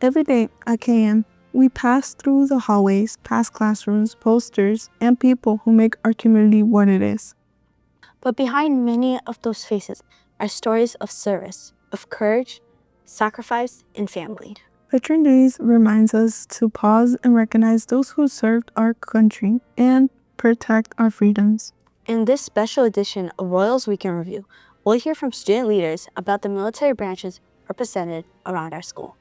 Every day at KM, we pass through the hallways, past classrooms, posters, and people who make our community what it is. But behind many of those faces are stories of service, of courage, sacrifice, and family. Veteran Days reminds us to pause and recognize those who served our country and protect our freedoms. In this special edition of Royals Weekend Review, we'll hear from student leaders about the military branches represented around our school.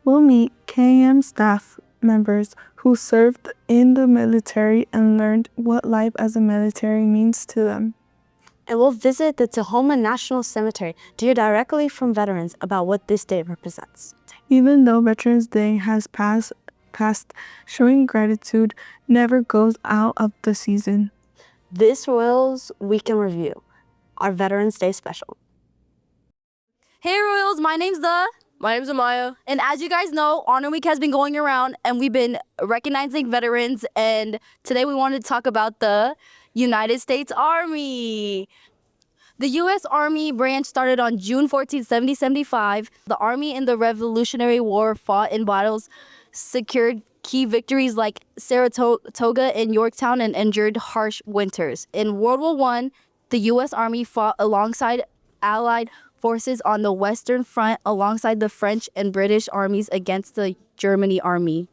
We'll meet KM staff members who served in the military and learned what life as a military means to them. And we'll visit the Tahoma National Cemetery to hear directly from veterans about what this day represents. Even though Veterans Day has passed, showing gratitude never goes out of the season. This Royals Weekend Review, our Veterans Day special. Hey Royals, my name's Amaya. And as you guys know, Honor Week has been going around and we've been recognizing veterans, and today we wanted to talk about the United States Army. The U.S. Army branch started on June 14, 1775. The Army in the Revolutionary War fought in battles, secured key victories like Saratoga and Yorktown, and endured harsh winters. In World War I, the U.S. Army fought alongside Allied forces on the Western Front alongside the French and British armies against the German army.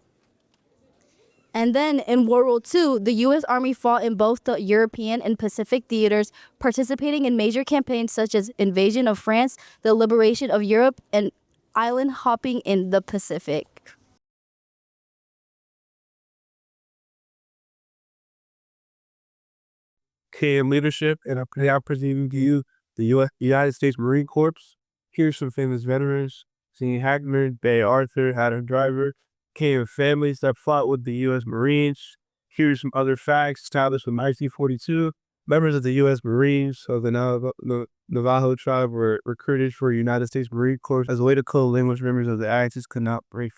And then in World War II, the U.S. Army fought in both the European and Pacific theaters, participating in major campaigns such as invasion of France, the liberation of Europe, and island hopping in the Pacific. KM leadership, and I'm now presenting to you the United States Marine Corps. Here's some famous veterans: Senior Hackman, Bay Arthur, Adam Driver, KM families that fought with the U.S. Marines. Here's some other facts established in 1942. Members of the U.S. Marines of the Navajo tribe were recruited for United States Marine Corps as a way to kill language members of the Axis could not break.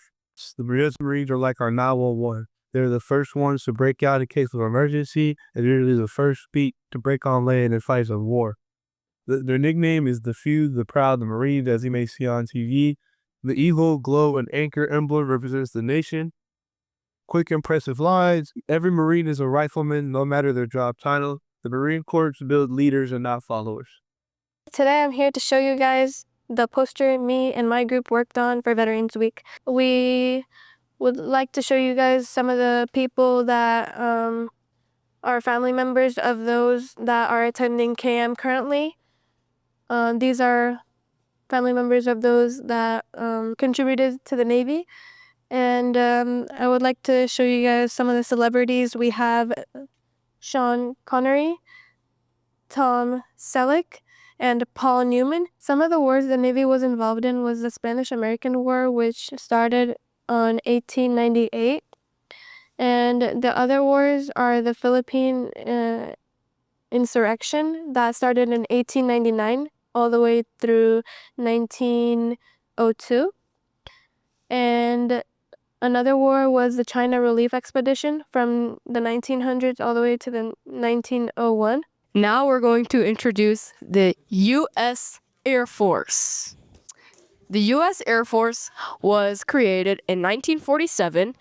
The U.S. Marines are like our 911. They're the first ones to break out in case of emergency, and usually the first beat to break on land in fights of war. Their nickname is the Few, the Proud, the Marines, as you may see on TV. The eagle, globe, and anchor emblem represents the nation. Quick, impressive lines. Every Marine is a rifleman, no matter their job title. The Marine Corps build leaders and not followers. Today I'm here to show you guys the poster me and my group worked on for Veterans Week. We would like to show you guys some of the people that are family members of those that are attending KM currently. These are family members of those that contributed to the Navy. And I would like to show you guys some of the celebrities. We have Sean Connery, Tom Selleck, and Paul Newman. Some of the wars the Navy was involved in was the Spanish-American War, which started on 1898. And the other wars are the Philippine insurrection that started in 1899 all the way through 1902. And another war was the China Relief Expedition from the 1900s all the way to the 1901. Now we're going to introduce the U.S. Air Force. The U.S. Air Force was created in 1947.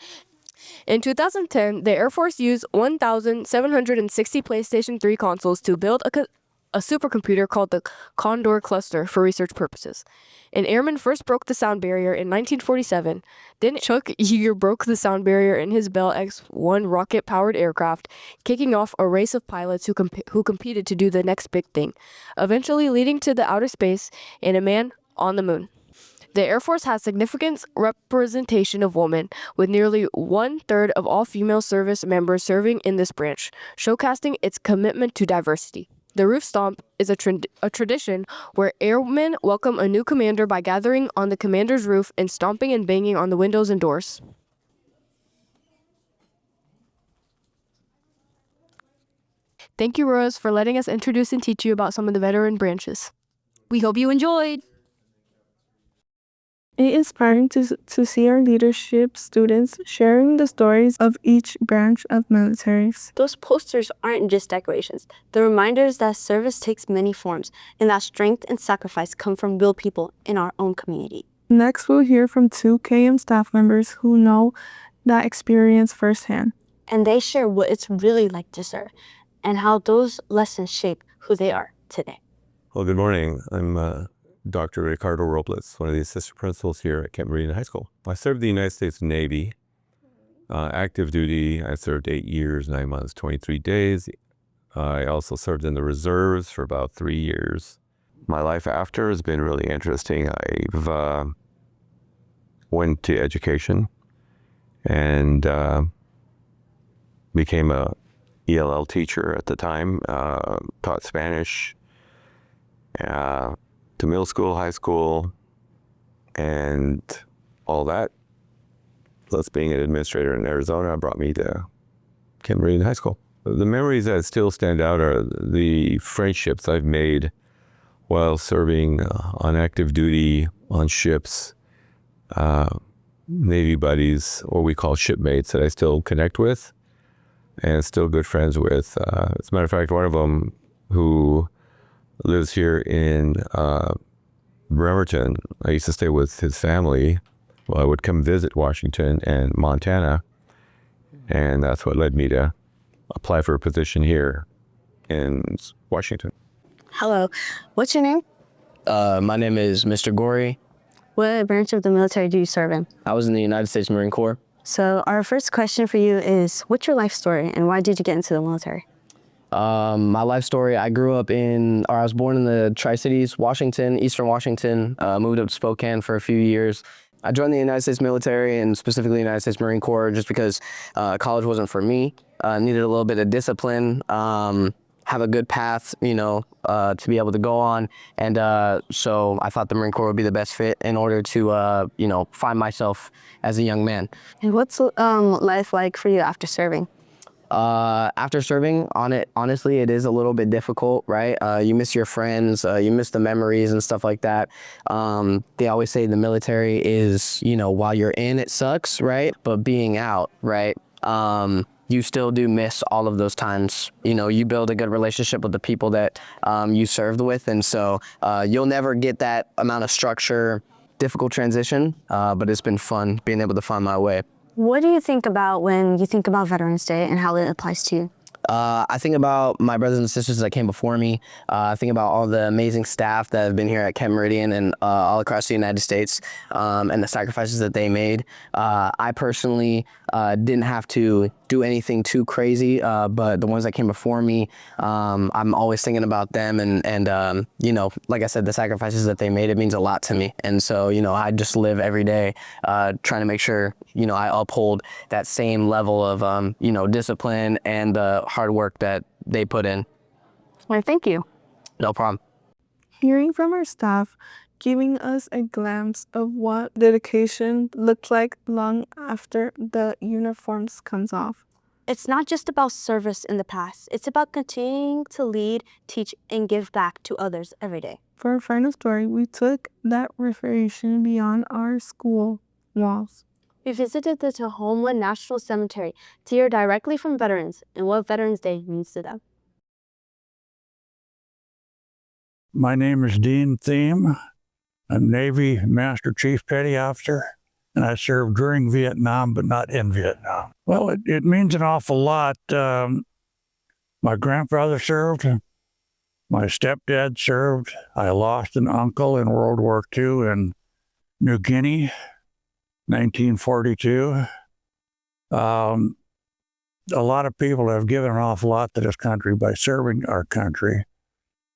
In 2010, the Air Force used 1,760 PlayStation 3 consoles to build a supercomputer called the Condor Cluster for research purposes. An airman first broke the sound barrier in 1947. Then Chuck Yeager broke the sound barrier in his Bell X-1 rocket-powered aircraft, kicking off a race of pilots who competed to do the next big thing, eventually leading to the outer space and a man on the moon. The Air Force has significant representation of women, with nearly 1/3 of all female service members serving in this branch, showcasing its commitment to diversity. The roof stomp is a tradition where airmen welcome a new commander by gathering on the commander's roof and stomping and banging on the windows and doors. Thank you, Rose, for letting us introduce and teach you about some of the veteran branches. We hope you enjoyed. It's inspiring to see our leadership students sharing the stories of each branch of militaries. Those posters aren't just decorations. They're reminders that service takes many forms and that strength and sacrifice come from real people in our own community. Next, we'll hear from 2 KM staff members who know that experience firsthand. And they share what it's really like to serve and how those lessons shape who they are today. Well, good morning. I'm Dr. Ricardo Robles, one of the assistant principals here at Kent-Meridian High School. I served the United States Navy. Active duty, I served 8 years, 9 months, 23 days. I also served in the reserves for about 3 years. My life after has been really interesting. I've went to education and became a ELL teacher at the time, taught Spanish to middle school, high school, and all that. Plus being an administrator in Arizona brought me to Kent-Meridian High School. The memories that still stand out are the friendships I've made while serving on active duty on ships, Navy buddies, or we call shipmates, that I still connect with and still good friends with. As a matter of fact, one of them who lives here in Bremerton, I used to stay with his family. Well, I would come visit Washington and Montana, and that's what led me to apply for a position here in Washington. Hello, what's your name? My name is Mr. Gorey. What branch of the military do you serve in? I was in the United States Marine Corps. So our first question for you is, what's your life story and why did you get into the military? My life story, I was born in the Tri-Cities, Washington, Eastern Washington, moved up to Spokane for a few years. I joined the United States military and specifically the United States Marine Corps just because college wasn't for me. Needed a little bit of discipline, have a good path, to be able to go on. And so I thought the Marine Corps would be the best fit in order to, find myself as a young man. And what's life like for you after serving? After serving on it, honestly, it is a little bit difficult, right? You miss your friends, you miss the memories and stuff like that. They always say the military is, while you're in, it sucks, right? But being out, right? You still do miss all of those times. You build a good relationship with the people that you served with. And so you'll never get that amount of structure, difficult transition, but it's been fun being able to find my way. What do you think about when you think about Veterans Day and how it applies to you? I think about my brothers and sisters that came before me. I think about all the amazing staff that have been here at Kent-Meridian and all across the United States and the sacrifices that they made. I personally didn't have to do anything too crazy, but the ones that came before me, I'm always thinking about them and like I said, the sacrifices that they made, it means a lot to me. And so, I just live every day trying to make sure, I uphold that same level of, discipline and hard work that they put in. Well, thank you. No problem. Hearing from our staff, giving us a glimpse of what dedication looks like long after the uniforms comes off. It's not just about service in the past. It's about continuing to lead, teach, and give back to others every day. For our final story, we took that reflection beyond our school walls. We visited the Homeland National Cemetery to hear directly from veterans and what Veterans Day means to them. My name is Dean Thiem. I'm Navy Master Chief Petty Officer, and I served during Vietnam, but not in Vietnam. Well, it means an awful lot. My grandfather served. My stepdad served. I lost an uncle in World War II in New Guinea, 1942. A lot of people have given an awful lot to this country by serving our country.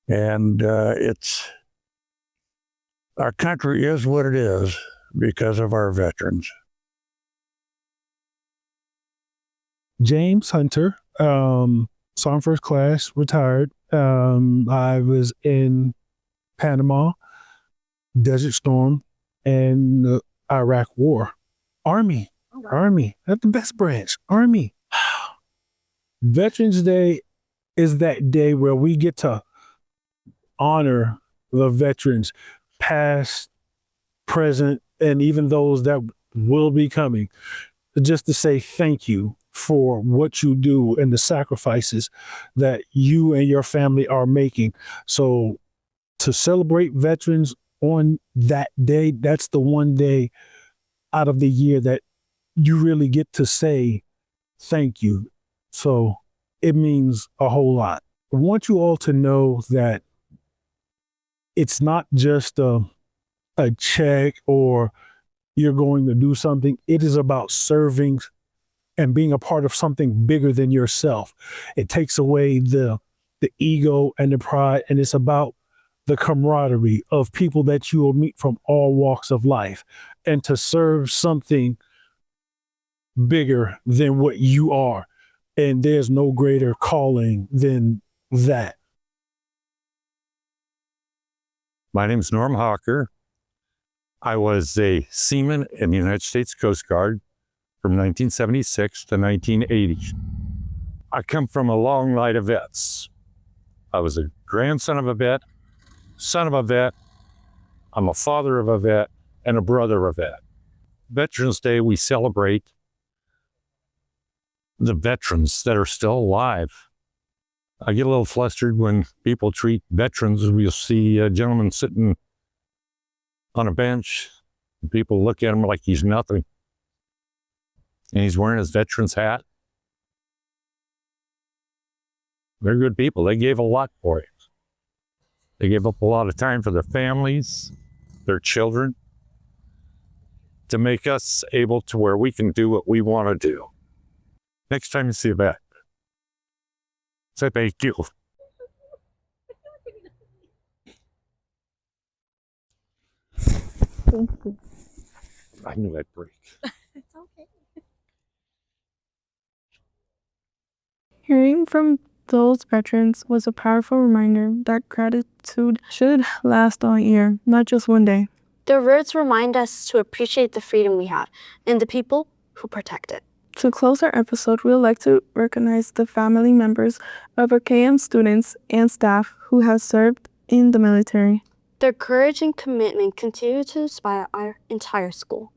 And our country is what it is because of our veterans. James Hunter, Sergeant First Class, retired. I was in Panama, Desert Storm, and the Iraq War. Army. That's the best branch. Army. Veterans Day is that day where we get to honor the veterans, past, present, and even those that will be coming, just to say thank you for what you do and the sacrifices that you and your family are making. So to celebrate veterans on that day, that's the one day out of the year that you really get to say thank you. So it means a whole lot. I want you all to know that it's not just a check or you're going to do something. It is about serving and being a part of something bigger than yourself. It takes away the ego and the pride, and it's about the camaraderie of people that you will meet from all walks of life, and to serve something bigger than what you are. And there's no greater calling than that. My name is Norm Hawker. I was a seaman in the United States Coast Guard from 1976 to 1980. I come from a long line of vets. I was a grandson of a vet, son of a vet, I'm a father of a vet, and a brother of a vet. Veterans Day, we celebrate the veterans that are still alive. I get a little flustered when people treat veterans. We'll see a gentleman sitting on a bench. People look at him like he's nothing. And he's wearing his veteran's hat. They're good people. They gave a lot for it. They gave up a lot of time for their families, their children, to make us able to where we can do what we want to do. Next time you see a vet, say thank you. Thank you. I knew I'd break. It's okay. Hearing from those veterans was a powerful reminder that gratitude should last all year, not just one day. Their words remind us to appreciate the freedom we have and the people who protect it. To close our episode, we would like to recognize the family members of our KM students and staff who have served in the military. Their courage and commitment continue to inspire our entire school.